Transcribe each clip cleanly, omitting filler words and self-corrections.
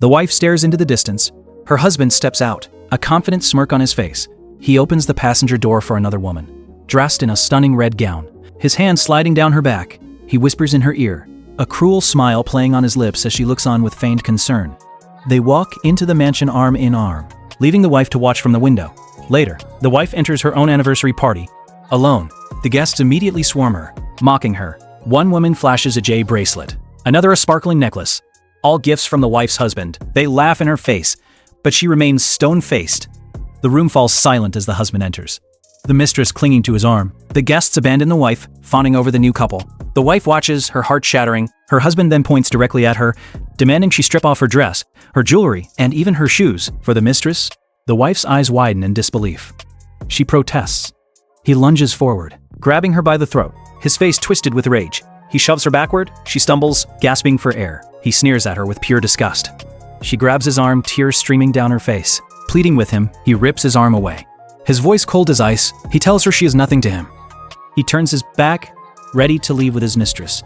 The wife stares into the distance. Her husband steps out, a confident smirk on his face. He opens the passenger door for another woman, dressed in a stunning red gown, his hand sliding down her back. He whispers in her ear, a cruel smile playing on his lips as she looks on with feigned concern. They walk into the mansion arm in arm, leaving the wife to watch from the window. Later, the wife enters her own anniversary party. Alone, the guests immediately swarm her, mocking her. One woman flashes a jade bracelet, another a sparkling necklace. All gifts from the wife's husband. They laugh in her face, but she remains stone-faced. The room falls silent as the husband enters, the mistress clinging to his arm. The guests abandon the wife, fawning over the new couple. The wife watches, her heart shattering. Her husband then points directly at her, demanding she strip off her dress, her jewelry, and even her shoes. For the mistress, the wife's eyes widen in disbelief. She protests. He lunges forward, grabbing her by the throat, his face twisted with rage. He shoves her backward. She stumbles, gasping for air. He sneers at her with pure disgust. She grabs his arm, tears streaming down her face. Pleading with him, he rips his arm away. His voice cold as ice, he tells her she is nothing to him. He turns his back, ready to leave with his mistress.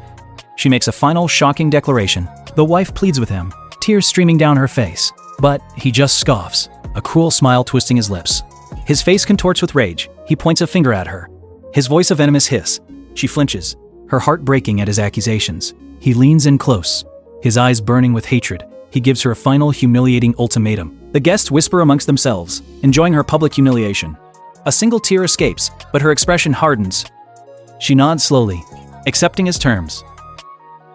She makes a final shocking declaration. The wife pleads with him, tears streaming down her face. But he just scoffs, a cruel smile twisting his lips. His face contorts with rage. He points a finger at her, his voice a venomous hiss. She flinches, her heart breaking at his accusations. He leans in close, his eyes burning with hatred. He gives her a final humiliating ultimatum. The guests whisper amongst themselves, enjoying her public humiliation. A single tear escapes, but her expression hardens. She nods slowly, accepting his terms.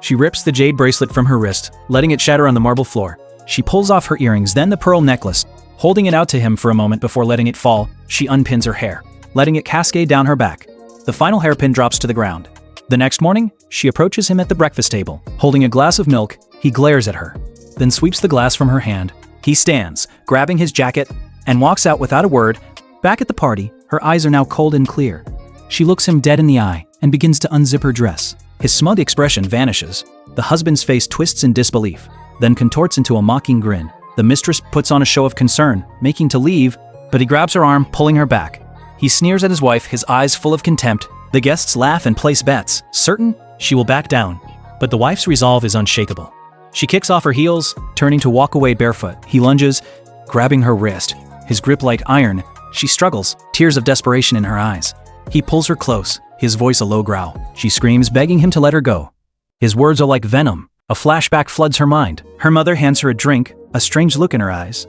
She rips the jade bracelet from her wrist, letting it shatter on the marble floor. She pulls off her earrings, then the pearl necklace. Holding it out to him for a moment before letting it fall, she unpins her hair, letting it cascade down her back. The final hairpin drops to the ground. The next morning, she approaches him at the breakfast table. Holding a glass of milk, he glares at her, then sweeps the glass from her hand. He stands, grabbing his jacket, and walks out without a word. Back at the party, her eyes are now cold and clear. She looks him dead in the eye and begins to unzip her dress. His smug expression vanishes. The husband's face twists in disbelief, then contorts into a mocking grin. The mistress puts on a show of concern, making to leave, but he grabs her arm, pulling her back. He sneers at his wife, his eyes full of contempt. The guests laugh and place bets, certain she will back down. But the wife's resolve is unshakable. She kicks off her heels, turning to walk away barefoot. He lunges, grabbing her wrist, his grip like iron. She struggles, tears of desperation in her eyes. He pulls her close, his voice a low growl. She screams, begging him to let her go. His words are like venom. A flashback floods her mind. Her mother hands her a drink, a strange look in her eyes.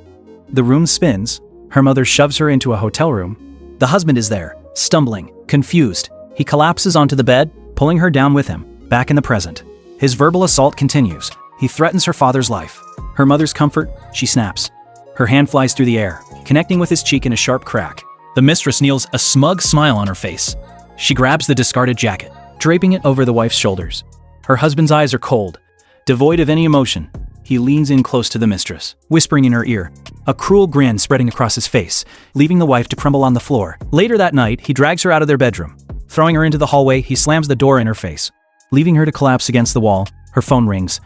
The room spins. Her mother shoves her into a hotel room. The husband is there, stumbling, confused. He collapses onto the bed, pulling her down with him, back in the present. His verbal assault continues. He threatens her father's life. Her mother's comfort, she snaps. Her hand flies through the air, connecting with his cheek in a sharp crack. The mistress kneels, a smug smile on her face. She grabs the discarded jacket, draping it over the wife's shoulders. Her husband's eyes are cold, devoid of any emotion. He leans in close to the mistress, whispering in her ear, a cruel grin spreading across his face, leaving the wife to crumble on the floor. Later that night, he drags her out of their bedroom. Throwing her into the hallway, he slams the door in her face, leaving her to collapse against the wall. Her phone rings.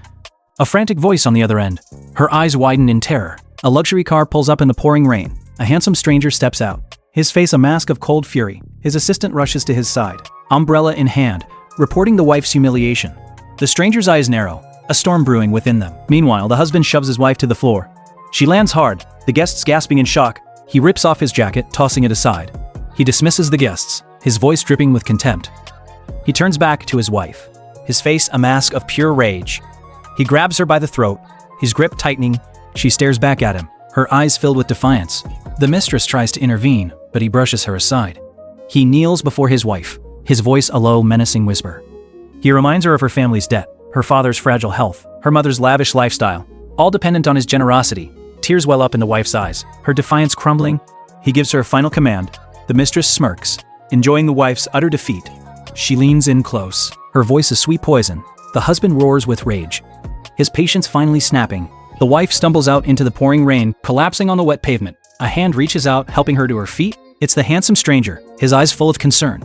A frantic voice on the other end. Her eyes widen in terror. A luxury car pulls up in the pouring rain. A handsome stranger steps out, his face a mask of cold fury. His assistant rushes to his side, umbrella in hand, reporting the wife's humiliation. The stranger's eyes narrow, a storm brewing within them. Meanwhile, the husband shoves his wife to the floor. She lands hard, the guests gasping in shock. He rips off his jacket, tossing it aside. He dismisses the guests, his voice dripping with contempt. He turns back to his wife, his face a mask of pure rage. He grabs her by the throat, his grip tightening. She stares back at him, her eyes filled with defiance. The mistress tries to intervene, but he brushes her aside. He kneels before his wife, his voice a low, menacing whisper. He reminds her of her family's debt, her father's fragile health, her mother's lavish lifestyle, all dependent on his generosity. Tears well up in the wife's eyes, her defiance crumbling. He gives her a final command. The mistress smirks, enjoying the wife's utter defeat. She leans in close, her voice a sweet poison. The husband roars with rage, his patience finally snapping. The wife stumbles out into the pouring rain, collapsing on the wet pavement. A hand reaches out, helping her to her feet. It's the handsome stranger, his eyes full of concern.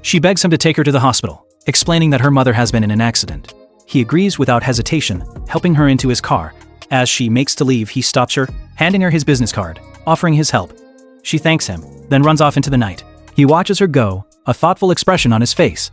She begs him to take her to the hospital, explaining that her mother has been in an accident. He agrees without hesitation, helping her into his car. As she makes to leave, he stops her, handing her his business card, offering his help. She thanks him, then runs off into the night. He watches her go, a thoughtful expression on his face.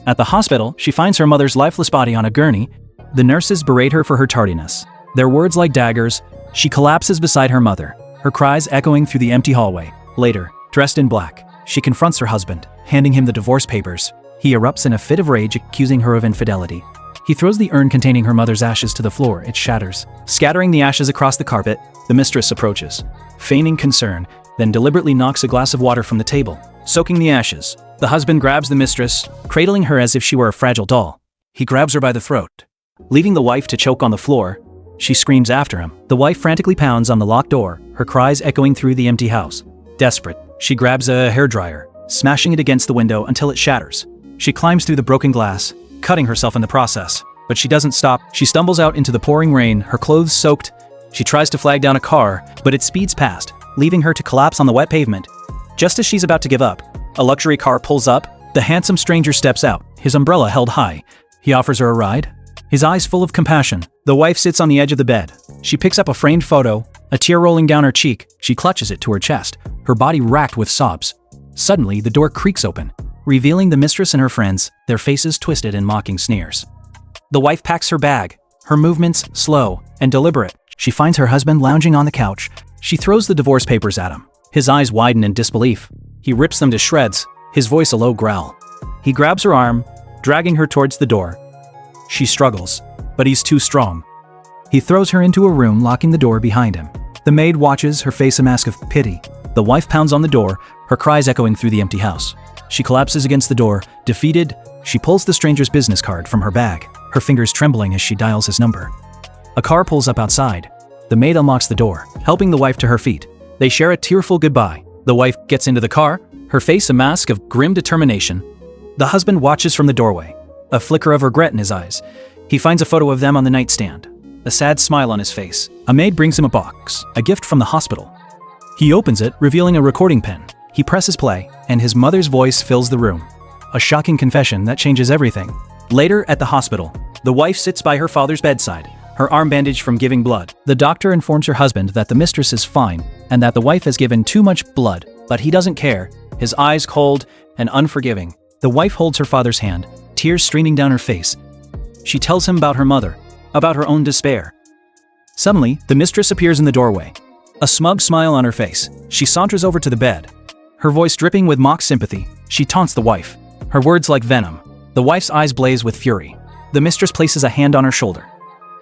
At the hospital, she finds her mother's lifeless body on a gurney. The nurses berate her for her tardiness, Their words like daggers. She collapses beside her mother, her cries echoing through the empty hallway. Later, dressed in black, she confronts her husband, handing him the divorce papers. He erupts in a fit of rage, accusing her of infidelity. He throws the urn containing her mother's ashes to the floor. It shatters. Scattering the ashes across the carpet, the mistress approaches, feigning concern, then deliberately knocks a glass of water from the table, soaking the ashes. The husband grabs the mistress, cradling her as if she were a fragile doll. He grabs her by the throat, leaving the wife to choke on the floor. She screams after him. The wife frantically pounds on the locked door, her cries echoing through the empty house. Desperate, she grabs a hairdryer, smashing it against the window until it shatters. She climbs through the broken glass, cutting herself in the process. But she doesn't stop. She stumbles out into the pouring rain, her clothes soaked. She tries to flag down a car, but it speeds past, leaving her to collapse on the wet pavement. Just as she's about to give up, a luxury car pulls up. The handsome stranger steps out, his umbrella held high. He offers her a ride, his eyes full of compassion. The wife sits on the edge of the bed. She picks up a framed photo, a tear rolling down her cheek. She clutches it to her chest, her body racked with sobs. Suddenly, the door creaks open, revealing the mistress and her friends, their faces twisted in mocking sneers. The wife packs her bag, her movements slow and deliberate. She finds her husband lounging on the couch. She throws the divorce papers at him. His eyes widen in disbelief. He rips them to shreds, his voice a low growl. He grabs her arm, dragging her towards the door. She struggles, but he's too strong. He throws her into a room, locking the door behind him. The maid watches, her face a mask of pity. The wife pounds on the door, her cries echoing through the empty house. She collapses against the door, defeated. She pulls the stranger's business card from her bag, her fingers trembling as she dials his number. A car pulls up outside. The maid unlocks the door, helping the wife to her feet. They share a tearful goodbye. The wife gets into the car, her face a mask of grim determination. The husband watches from the doorway, a flicker of regret in his eyes. He finds a photo of them on the nightstand, a sad smile on his face. A maid brings him a box, a gift from the hospital. He opens it, revealing a recording pen. He presses play, and his mother's voice fills the room. A shocking confession that changes everything. Later, at the hospital, the wife sits by her father's bedside, her arm bandaged from giving blood. The doctor informs her husband that the mistress is fine and that the wife has given too much blood, but he doesn't care, his eyes cold and unforgiving. The wife holds her father's hand, tears streaming down her face. She tells him about her mother, about her own despair. Suddenly, the mistress appears in the doorway, a smug smile on her face. She saunters over to the bed, her voice dripping with mock sympathy. She taunts the wife, her words like venom. The wife's eyes blaze with fury. The mistress places a hand on her shoulder,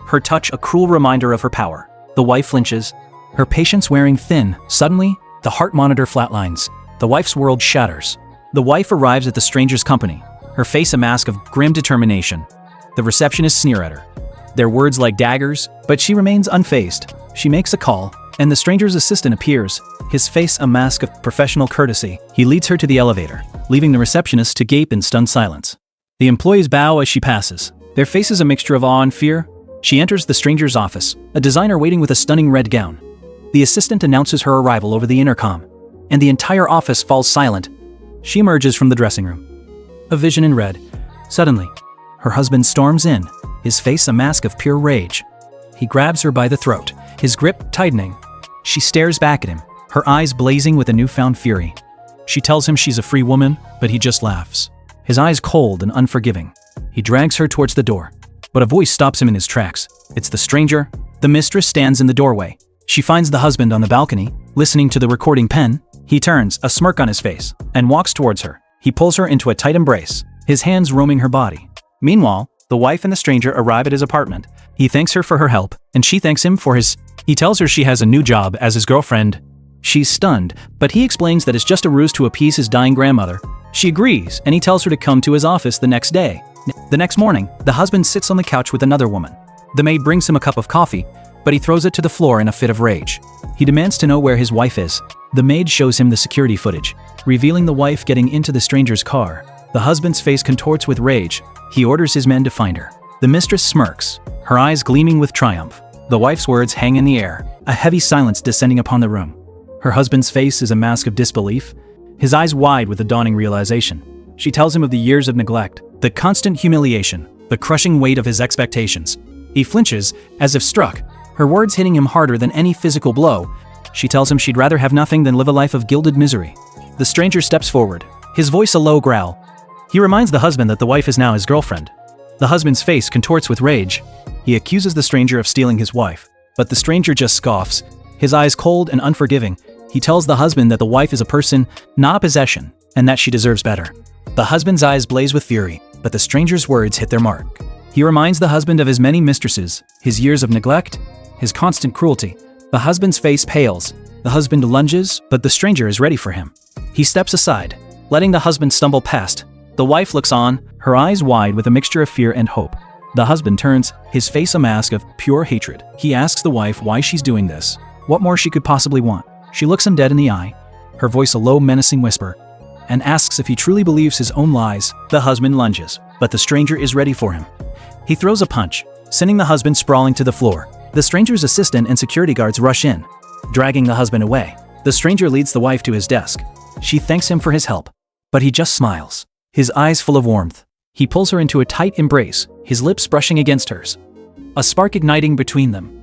her touch a cruel reminder of her power. The wife flinches, her patience wearing thin. Suddenly, the heart monitor flatlines. The wife's world shatters. The wife arrives at the stranger's company, her face a mask of grim determination. The receptionists sneer at her, their words like daggers, but she remains unfazed. She makes a call, and the stranger's assistant appears, his face a mask of professional courtesy. He leads her to the elevator, leaving the receptionist to gape in stunned silence. The employees bow as she passes, their faces a mixture of awe and fear. She enters the stranger's office, a designer waiting with a stunning red gown. The assistant announces her arrival over the intercom, and the entire office falls silent. She emerges from the dressing room, a vision in red. Suddenly, her husband storms in, his face a mask of pure rage. He grabs her by the throat, his grip tightening. She stares back at him, her eyes blazing with a newfound fury. She tells him she's a free woman, but he just laughs, his eyes cold and unforgiving. He drags her towards the door, but a voice stops him in his tracks. It's the stranger. The mistress stands in the doorway. She finds the husband on the balcony, listening to the recording pen. He turns, a smirk on his face, and walks towards her. He pulls her into a tight embrace, his hands roaming her body. Meanwhile, the wife and the stranger arrive at his apartment. He thanks her for her help, and she thanks him for his. He tells her she has a new job as his girlfriend. She's stunned, but he explains that it's just a ruse to appease his dying grandmother. She agrees, and he tells her to come to his office the next day. The next morning, the husband sits on the couch with another woman. The maid brings him a cup of coffee, but he throws it to the floor in a fit of rage. He demands to know where his wife is. The maid shows him the security footage, revealing the wife getting into the stranger's car. The husband's face contorts with rage. He orders his men to find her. The mistress smirks, her eyes gleaming with triumph. The wife's words hang in the air, a heavy silence descending upon the room. Her husband's face is a mask of disbelief, his eyes wide with a dawning realization. She tells him of the years of neglect, the constant humiliation, the crushing weight of his expectations. He flinches, as if struck, her words hitting him harder than any physical blow. She tells him she'd rather have nothing than live a life of gilded misery. The stranger steps forward, his voice a low growl. He reminds the husband that the wife is now his girlfriend. The husband's face contorts with rage. He accuses the stranger of stealing his wife, but the stranger just scoffs. His eyes cold and unforgiving, he tells the husband that the wife is a person, not a possession, and that she deserves better. The husband's eyes blaze with fury, but the stranger's words hit their mark. He reminds the husband of his many mistresses, his years of neglect, his constant cruelty. The husband's face pales. The husband lunges, but the stranger is ready for him. He steps aside, letting the husband stumble past. The wife looks on, her eyes wide with a mixture of fear and hope. The husband turns, his face a mask of pure hatred. He asks the wife why she's doing this, what more she could possibly want. She looks him dead in the eye, her voice a low menacing whisper, and asks if he truly believes his own lies. The husband lunges, but the stranger is ready for him. He throws a punch, sending the husband sprawling to the floor. The stranger's assistant and security guards rush in, dragging the husband away. The stranger leads the wife to his desk. She thanks him for his help, but he just smiles, his eyes full of warmth. He pulls her into a tight embrace, his lips brushing against hers, a spark igniting between them.